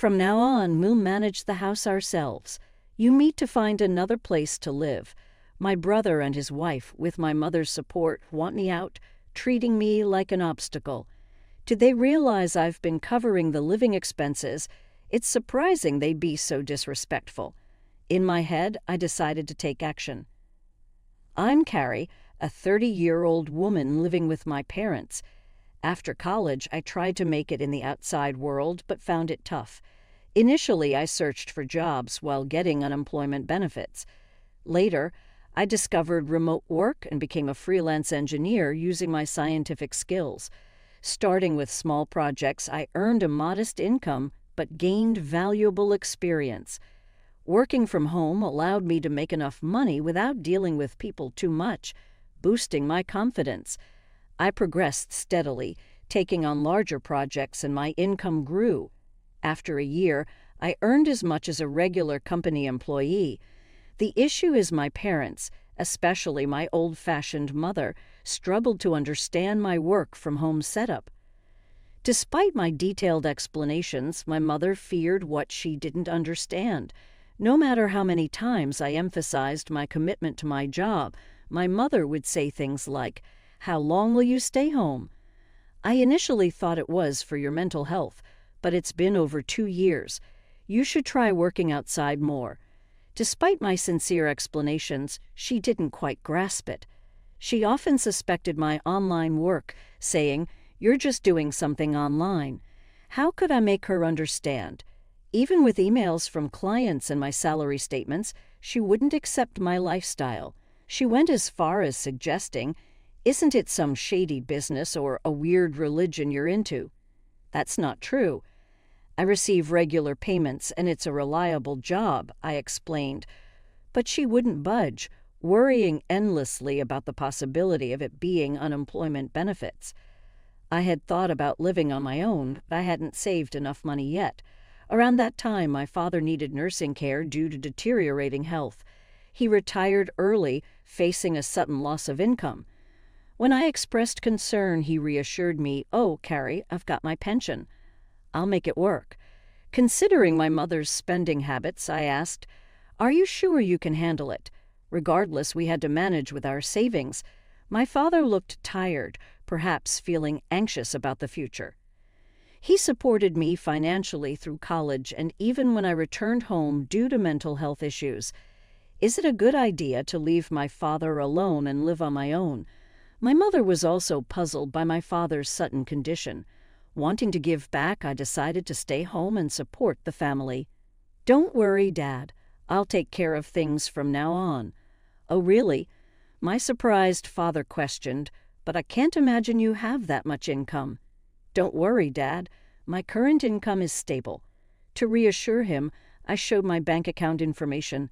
From now on, we'll manage the house ourselves. You meet to find another place to live. My brother and his wife, with my mother's support, want me out, treating me like an obstacle. Do they realize I've been covering the living expenses? It's surprising they'd be so disrespectful. In my head, I decided to take action. I'm Carrie, a 30-year-old woman living with my parents. After college, I tried to make it in the outside world, but found it tough. Initially, I searched for jobs while getting unemployment benefits. Later, I discovered remote work and became a freelance engineer using my scientific skills. Starting with small projects, I earned a modest income but gained valuable experience. Working from home allowed me to make enough money without dealing with people too much, boosting my confidence. I progressed steadily, taking on larger projects, and my income grew. After a year, I earned as much as a regular company employee. The issue is my parents, especially my old-fashioned mother, struggled to understand my work-from-home setup. Despite my detailed explanations, my mother feared what she didn't understand. No matter how many times I emphasized my commitment to my job, my mother would say things like, "How long will you stay home?" I initially thought it was for your mental health, but it's been over 2 years. You should try working outside more. Despite my sincere explanations, she didn't quite grasp it. She often suspected my online work, saying, "You're just doing something online." How could I make her understand? Even with emails from clients and my salary statements, she wouldn't accept my lifestyle. She went as far as suggesting, "Isn't it some shady business or a weird religion you're into?" That's not true. I receive regular payments and it's a reliable job, I explained. But she wouldn't budge, worrying endlessly about the possibility of it being unemployment benefits. I had thought about living on my own, but I hadn't saved enough money yet. Around that time, my father needed nursing care due to deteriorating health. He retired early, facing a sudden loss of income. When I expressed concern, he reassured me, "Oh, Carrie, I've got my pension. I'll make it work." Considering my mother's spending habits, I asked, "Are you sure you can handle it?" Regardless, we had to manage with our savings. My father looked tired, perhaps feeling anxious about the future. He supported me financially through college and even when I returned home due to mental health issues. Is it a good idea to leave my father alone and live on my own? My mother was also puzzled by my father's sudden condition. Wanting to give back, I decided to stay home and support the family. "Don't worry, Dad. I'll take care of things from now on." "Oh, really?" My surprised father questioned, "But I can't imagine you have that much income." "Don't worry, Dad. My current income is stable." To reassure him, I showed my bank account information.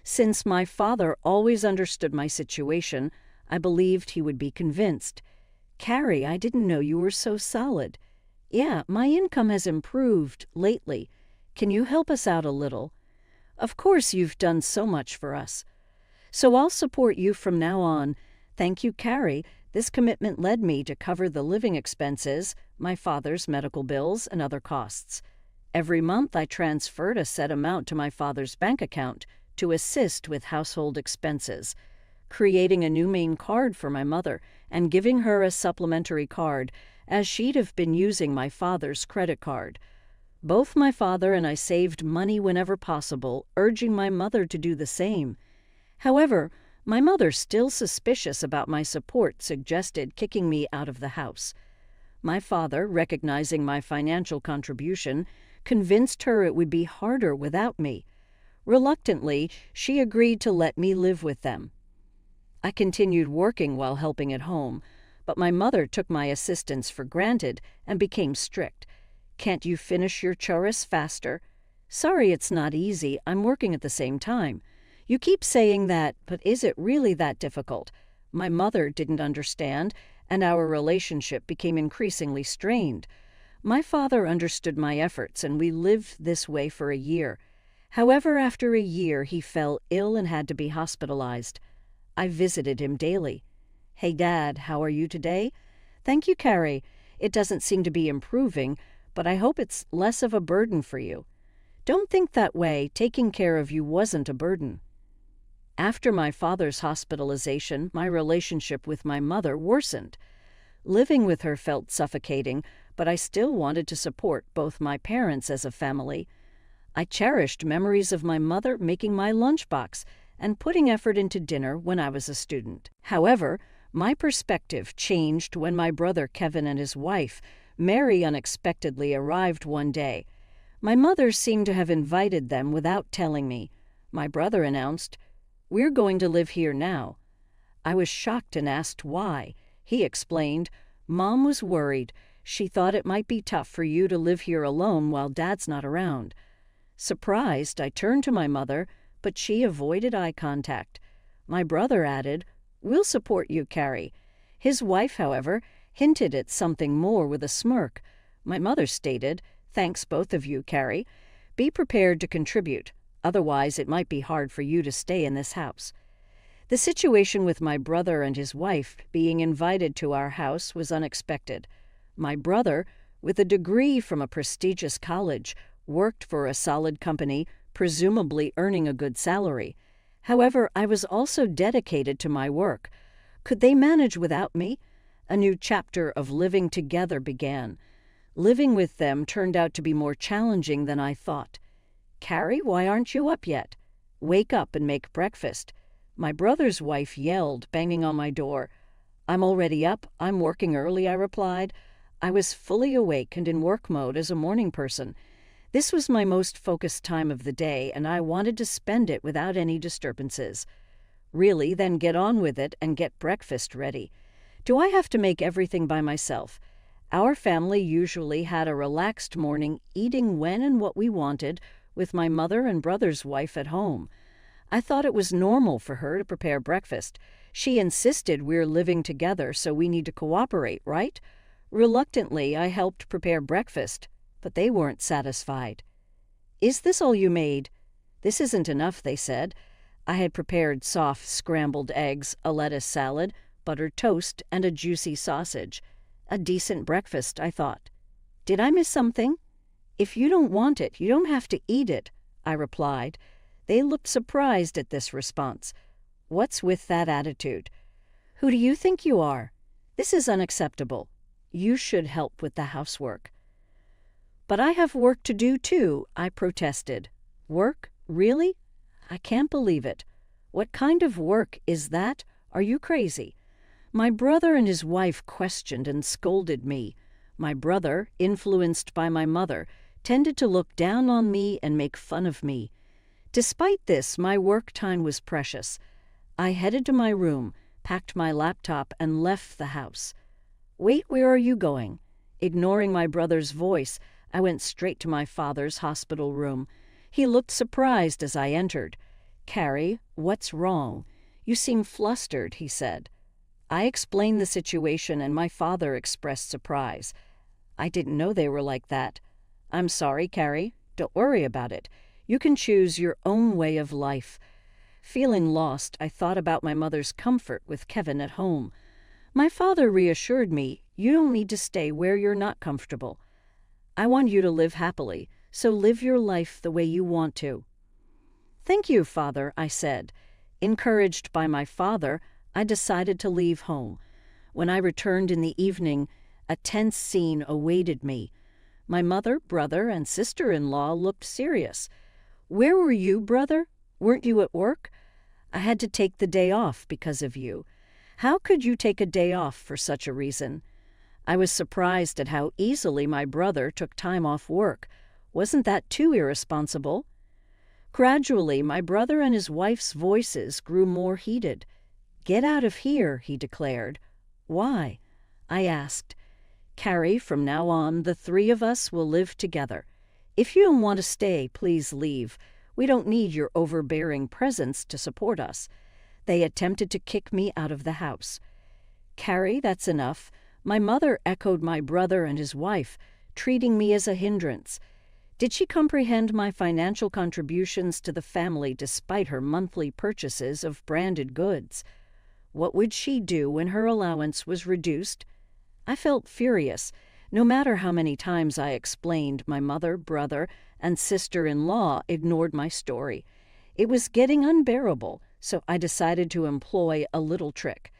Since my father always understood my situation, I believed he would be convinced. "Carrie, I didn't know you were so solid." "Yeah, my income has improved lately. Can you help us out a little?" "Of course, you've done so much for us." "So I'll support you from now on. Thank you, Carrie. This commitment led me to cover the living expenses, my father's medical bills, and other costs. Every month I transferred a set amount to my father's bank account to assist with household expenses, creating a new main card for my mother and giving her a supplementary card, as she'd have been using my father's credit card. Both my father and I saved money whenever possible, urging my mother to do the same. However, my mother, still suspicious about my support, suggested kicking me out of the house. My father, recognizing my financial contribution, convinced her it would be harder without me. Reluctantly, she agreed to let me live with them. I continued working while helping at home, but my mother took my assistance for granted and became strict. "Can't you finish your chores faster?" "Sorry, it's not easy. I'm working at the same time." "You keep saying that, but is it really that difficult?" My mother didn't understand, and our relationship became increasingly strained. My father understood my efforts, and we lived this way for a year. However, after a year, he fell ill and had to be hospitalized. I visited him daily. "Hey, Dad, how are you today?" "Thank you, Carrie. It doesn't seem to be improving, but I hope it's less of a burden for you. Don't think that way. Taking care of you wasn't a burden. After my father's hospitalization, my relationship with my mother worsened. Living with her felt suffocating, but I still wanted to support both my parents as a family. I cherished memories of my mother making my lunchbox and putting effort into dinner when I was a student. However, my perspective changed when my brother Kevin and his wife, Mary, unexpectedly arrived one day. My mother seemed to have invited them without telling me. My brother announced, "We're going to live here now." I was shocked and asked why. He explained, "Mom was worried. She thought it might be tough for you to live here alone while Dad's not around." Surprised, I turned to my mother, but she avoided eye contact. My brother added, "We'll support you, Carrie." His wife, however, hinted at something more with a smirk. My mother stated, "Thanks both of you, Carrie. Be prepared to contribute. Otherwise, it might be hard for you to stay in this house." The situation with my brother and his wife being invited to our house was unexpected. My brother, with a degree from a prestigious college, worked for a solid company, presumably earning a good salary. However, I was also dedicated to my work. Could they manage without me? A new chapter of living together began. Living with them turned out to be more challenging than I thought. "Carrie, why aren't you up yet? Wake up and make breakfast." My brother's wife yelled, banging on my door. "I'm already up. I'm working early," I replied. I was fully awake and in work mode as a morning person. This was my most focused time of the day, and I wanted to spend it without any disturbances. "Really? Then get on with it and get breakfast ready." Do I have to make everything by myself? Our family usually had a relaxed morning, eating when and what we wanted, with my mother and brother's wife at home. I thought it was normal for her to prepare breakfast. She insisted we're living together, so we need to cooperate, right? Reluctantly, I helped prepare breakfast, but they weren't satisfied. "Is this all you made?" "This isn't enough," they said. I had prepared soft scrambled eggs, a lettuce salad, buttered toast, and a juicy sausage. A decent breakfast, I thought. Did I miss something? "If you don't want it, you don't have to eat it," I replied. They looked surprised at this response. What's with that attitude? "Who do you think you are? This is unacceptable. You should help with the housework." "But I have work to do too," I protested. "Work? Really? I can't believe it. What kind of work is that? Are you crazy?" My brother and his wife questioned and scolded me. My brother, influenced by my mother, tended to look down on me and make fun of me. Despite this, my work time was precious. I headed to my room, packed my laptop, and left the house. "Wait, where are you going?" Ignoring my brother's voice, I went straight to my father's hospital room. He looked surprised as I entered. "Carrie, what's wrong? You seem flustered," he said. I explained the situation, and my father expressed surprise. "I didn't know they were like that." "I'm sorry, Carrie. Don't worry about it. You can choose your own way of life." Feeling lost, I thought about my mother's comfort with Kevin at home. My father reassured me, "You don't need to stay where you're not comfortable. I want you to live happily, so live your life the way you want to." "Thank you, Father," I said. Encouraged by my father, I decided to leave home. When I returned in the evening, a tense scene awaited me. My mother, brother, and sister-in-law looked serious. "Where were you, brother? Weren't you at work?" "I had to take the day off because of you." "How could you take a day off for such a reason?" I was surprised at how easily my brother took time off work. Wasn't that too irresponsible? Gradually, my brother and his wife's voices grew more heated. "Get out of here," he declared. "Why?" I asked. "Carrie, from now on, the three of us will live together. If you don't want to stay, please leave. We don't need your overbearing presence to support us." They attempted to kick me out of the house. "Carrie, that's enough." My mother echoed my brother and his wife, treating me as a hindrance. Did she comprehend my financial contributions to the family despite her monthly purchases of branded goods? What would she do when her allowance was reduced? I felt furious. No matter how many times I explained, my mother, brother, and sister-in-law ignored my story. It was getting unbearable, so I decided to employ a little trick.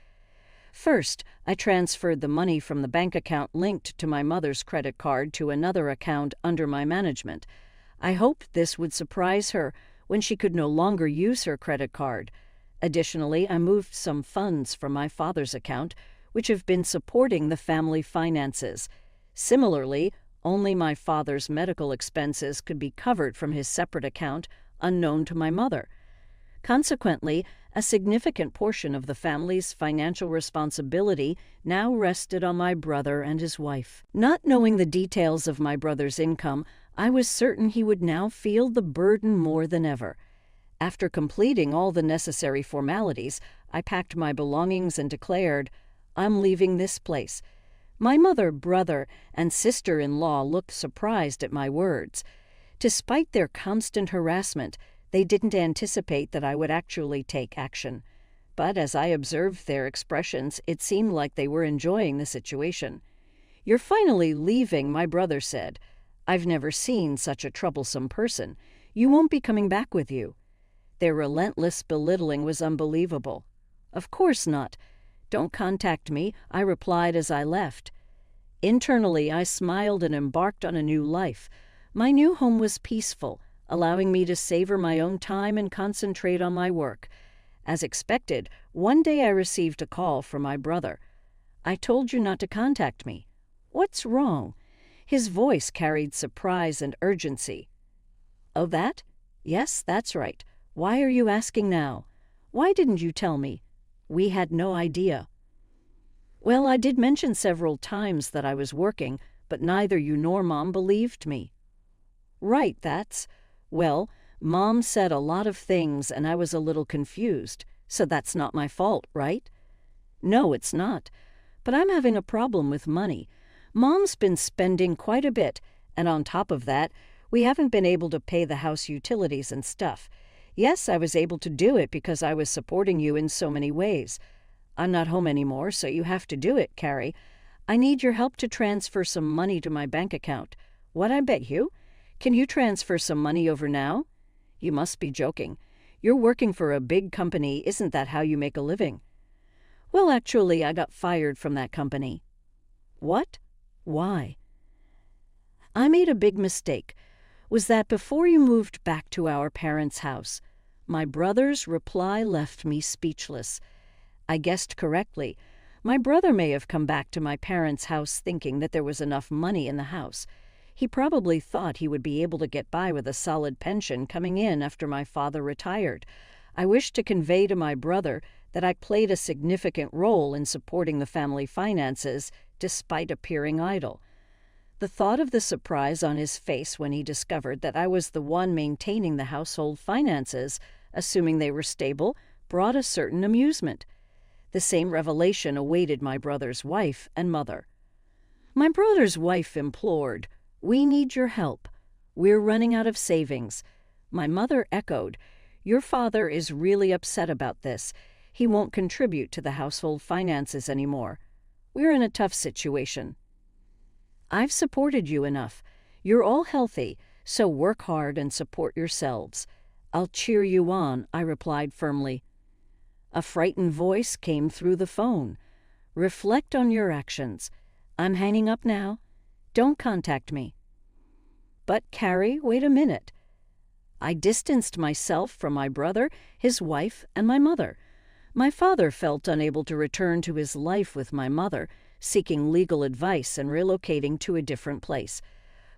First, I transferred the money from the bank account linked to my mother's credit card to another account under my management. I hoped this would surprise her when she could no longer use her credit card. Additionally, I moved some funds from my father's account, which have been supporting the family finances. Similarly, only my father's medical expenses could be covered from his separate account, unknown to my mother. Consequently, a significant portion of the family's financial responsibility now rested on my brother and his wife. Not knowing the details of my brother's income, I was certain he would now feel the burden more than ever. After completing all the necessary formalities, I packed my belongings and declared, "I'm leaving this place." My mother, brother, and sister-in-law looked surprised at my words. Despite their constant harassment, they didn't anticipate that I would actually take action. But as I observed their expressions, it seemed like they were enjoying the situation. "You're finally leaving," my brother said. "I've never seen such a troublesome person. You won't be coming back with you." Their relentless belittling was unbelievable. "Of course not. Don't contact me," I replied as I left. Internally, I smiled and embarked on a new life. My new home was peaceful, allowing me to savor my own time and concentrate on my work. As expected, one day I received a call from my brother. "I told you not to contact me." "What's wrong?" His voice carried surprise and urgency. "Oh, that? Yes, that's right. Why are you asking now? Why didn't you tell me? We had no idea." "Well, I did mention several times that I was working, but neither you nor Mom believed me." "Right, well, Mom said a lot of things and I was a little confused, so that's not my fault, right?" "No, it's not. But I'm having a problem with money. Mom's been spending quite a bit, and on top of that, we haven't been able to pay the house utilities and stuff. Yes, I was able to do it because I was supporting you in so many ways. I'm not home anymore, so you have to do it, Carrie. I need your help to transfer some money to my bank account." "What, I bet you? Can you transfer some money over now?" "You must be joking. You're working for a big company. Isn't that how you make a living?" "Well, actually, I got fired from that company." "What? Why?" "I made a big mistake. Was that before you moved back to our parents' house?" My brother's reply left me speechless. I guessed correctly. My brother may have come back to my parents' house thinking that there was enough money in the house. He probably thought he would be able to get by with a solid pension coming in after my father retired. I wished to convey to my brother that I played a significant role in supporting the family finances, despite appearing idle. The thought of the surprise on his face when he discovered that I was the one maintaining the household finances, assuming they were stable, brought a certain amusement. The same revelation awaited my brother's wife and mother. My brother's wife implored, "We need your help. We're running out of savings." My mother echoed, "Your father is really upset about this. He won't contribute to the household finances anymore. We're in a tough situation." "I've supported you enough. You're all healthy, so work hard and support yourselves. I'll cheer you on," I replied firmly. A frightened voice came through the phone. "Reflect on your actions. I'm hanging up now. Don't contact me." "But, Carrie, wait a minute." I distanced myself from my brother, his wife, and my mother. My father felt unable to return to his life with my mother, seeking legal advice and relocating to a different place.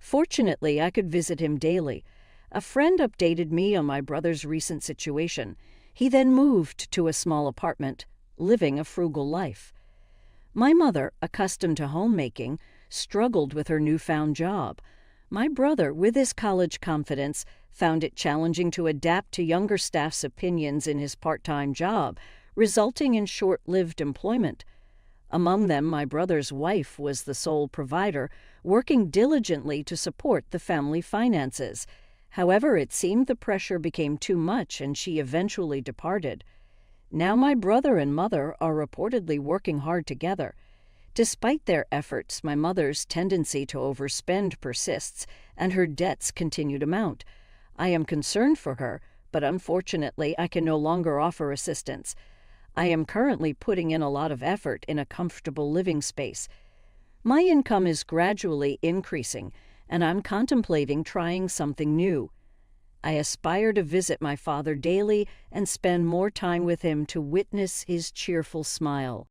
Fortunately, I could visit him daily. A friend updated me on my brother's recent situation. He then moved to a small apartment, living a frugal life. My mother, accustomed to homemaking, struggled with her newfound job. My brother, with his college confidence, found it challenging to adapt to younger staff's opinions in his part-time job, resulting in short-lived employment. Among them, my brother's wife was the sole provider, working diligently to support the family finances. However, it seemed the pressure became too much and she eventually departed. Now my brother and mother are reportedly working hard together. Despite their efforts, my mother's tendency to overspend persists, and her debts continue to mount. I am concerned for her, but unfortunately I can no longer offer assistance. I am currently putting in a lot of effort in a comfortable living space. My income is gradually increasing, and I'm contemplating trying something new. I aspire to visit my father daily and spend more time with him to witness his cheerful smile.